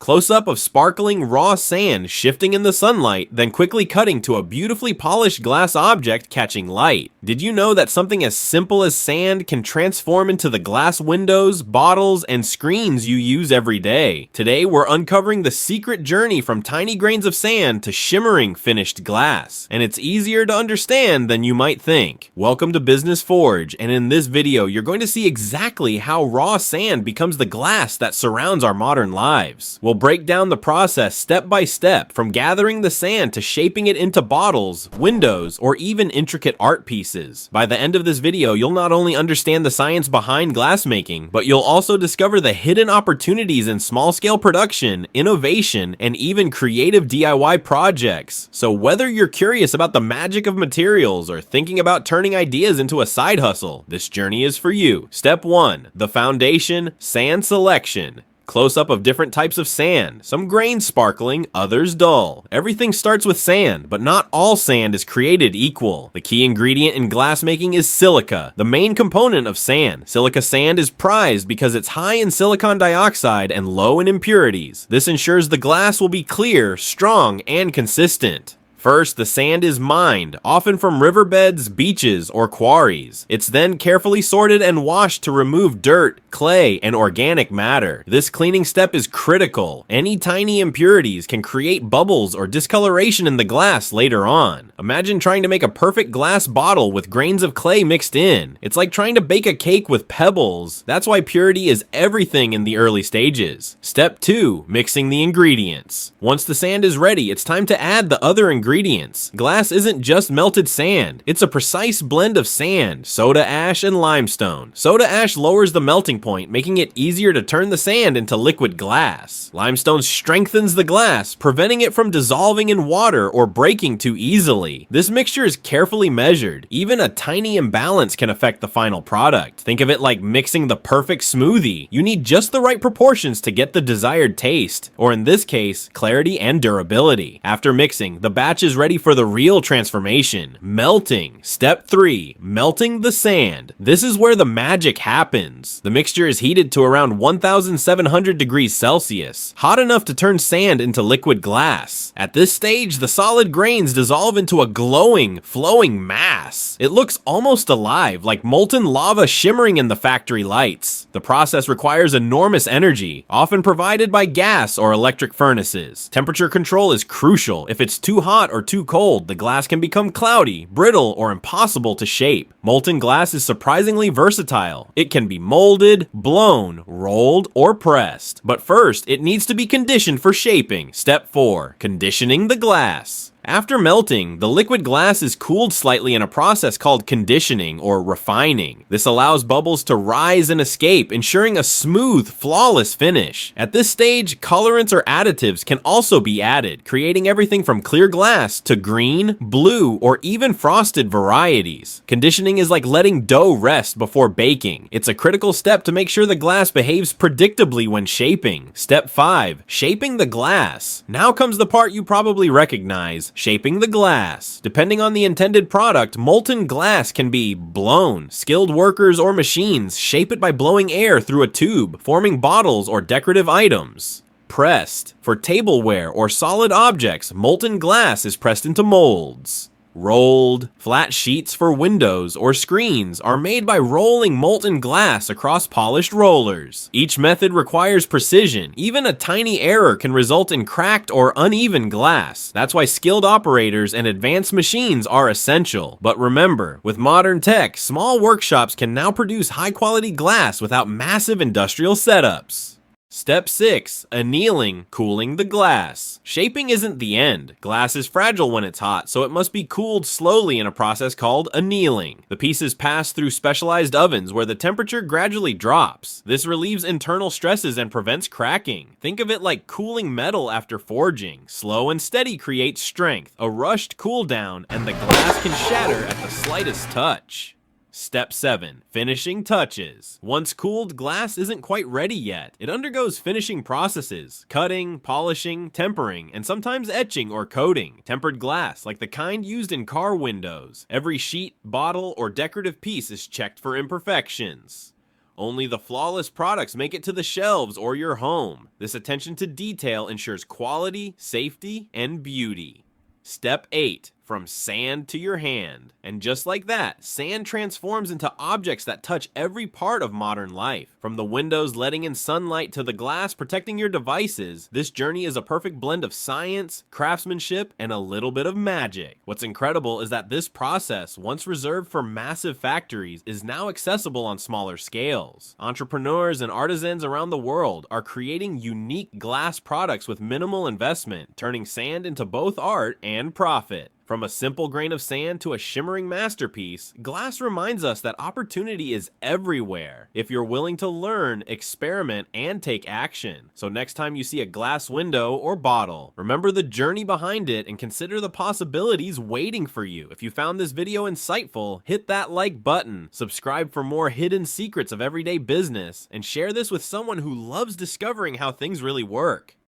Close-up of sparkling raw sand shifting in the sunlight, then quickly cutting to a beautifully polished glass object catching light. Did you know that something as simple as sand can transform into the glass windows, bottles, and screens you use every day? Today, we're uncovering the secret journey from tiny grains of sand to shimmering finished glass. And it's easier to understand than you might think. Welcome to Business Forge, and in this video, you're going to see exactly how raw sand becomes the glass that surrounds our modern lives. We'll break down the process step by step, from gathering the sand to shaping it into bottles, windows, or even intricate art pieces. By the end of this video, you'll not only understand the science behind glassmaking, but you'll also discover the hidden opportunities in small-scale production, innovation, and even creative DIY projects. So whether you're curious about the magic of materials or thinking about turning ideas into a side hustle, this journey is for you. Step 1. The foundation, sand selection. Close-up of different types of sand, some grains sparkling, others dull. Everything starts with sand, but not all sand is created equal. The key ingredient in glassmaking is silica, the main component of sand. Silica sand is prized because it's high in silicon dioxide and low in impurities. This ensures the glass will be clear, strong, and consistent. First, the sand is mined, often from riverbeds, beaches, or quarries. It's then carefully sorted and washed to remove dirt, clay, and organic matter. This cleaning step is critical. Any tiny impurities can create bubbles or discoloration in the glass later on. Imagine trying to make a perfect glass bottle with grains of clay mixed in. It's like trying to bake a cake with pebbles. That's why purity is everything in the early stages. Step 2. Mixing the ingredients. Once the sand is ready, it's time to add the other ingredients. Glass isn't just melted sand. It's a precise blend of sand, soda ash, and limestone. Soda ash lowers the melting point, making it easier to turn the sand into liquid glass. Limestone strengthens the glass, preventing it from dissolving in water or breaking too easily. This mixture is carefully measured. Even a tiny imbalance can affect the final product. Think of it like mixing the perfect smoothie. You need just the right proportions to get the desired taste, or in this case, clarity and durability. After mixing, the batch is ready for the real transformation, melting. Step 3. Melting the sand. This is where the magic happens. The mixture is heated to around 1,700 degrees Celsius, hot enough to turn sand into liquid glass. At this stage, the solid grains dissolve into a glowing, flowing mass. It looks almost alive, like molten lava shimmering in the factory lights. The process requires enormous energy, often provided by gas or electric furnaces. Temperature control is crucial. If it's too hot or too cold, the glass can become cloudy, brittle, or impossible to shape. Molten glass is surprisingly versatile. It can be molded, blown, rolled, or pressed. But first, it needs to be conditioned for shaping. Step 4. Conditioning the glass. After melting, the liquid glass is cooled slightly in a process called conditioning or refining. This allows bubbles to rise and escape, ensuring a smooth, flawless finish. At this stage, colorants or additives can also be added, creating everything from clear glass to green, blue, or even frosted varieties. Conditioning is like letting dough rest before baking. It's a critical step to make sure the glass behaves predictably when shaping. Step 5. Shaping the glass. Now comes the part you probably recognize. Shaping the glass. Depending on the intended product, molten glass can be blown. Skilled workers or machines shape it by blowing air through a tube, forming bottles or decorative items. Pressed. For tableware or solid objects, molten glass is pressed into molds. Rolled. Flat sheets for windows or screens are made by rolling molten glass across polished rollers. Each method requires precision. Even a tiny error can result in cracked or uneven glass. That's why skilled operators and advanced machines are essential. But remember, with modern tech, small workshops can now produce high-quality glass without massive industrial setups. Step 6. Annealing, cooling the glass. Shaping isn't the end. Glass is fragile when it's hot, so it must be cooled slowly in a process called annealing. The pieces pass through specialized ovens where the temperature gradually drops. This relieves internal stresses and prevents cracking. Think of it like cooling metal after forging. Slow and steady creates strength. A rushed cool down, and the glass can shatter at the slightest touch. Step 7. Finishing touches. Once cooled, glass isn't quite ready yet. It undergoes finishing processes: cutting, polishing, tempering, and sometimes etching or coating. Tempered glass, like the kind used in car windows. Every sheet, bottle, or decorative piece is checked for imperfections. Only the flawless products make it to the shelves or your home. This attention to detail ensures quality, safety, and beauty. Step 8. From sand to your hand. And just like that, sand transforms into objects that touch every part of modern life. From the windows letting in sunlight to the glass protecting your devices, this journey is a perfect blend of science, craftsmanship, and a little bit of magic. What's incredible is that this process, once reserved for massive factories, is now accessible on smaller scales. Entrepreneurs and artisans around the world are creating unique glass products with minimal investment, turning sand into both art and profit. From a simple grain of sand to a shimmering masterpiece, glass reminds us that opportunity is everywhere if you're willing to learn, experiment, and take action. So next time you see a glass window or bottle, remember the journey behind it and consider the possibilities waiting for you. If you found this video insightful, hit that like button, subscribe for more hidden secrets of everyday business, and share this with someone who loves discovering how things really work.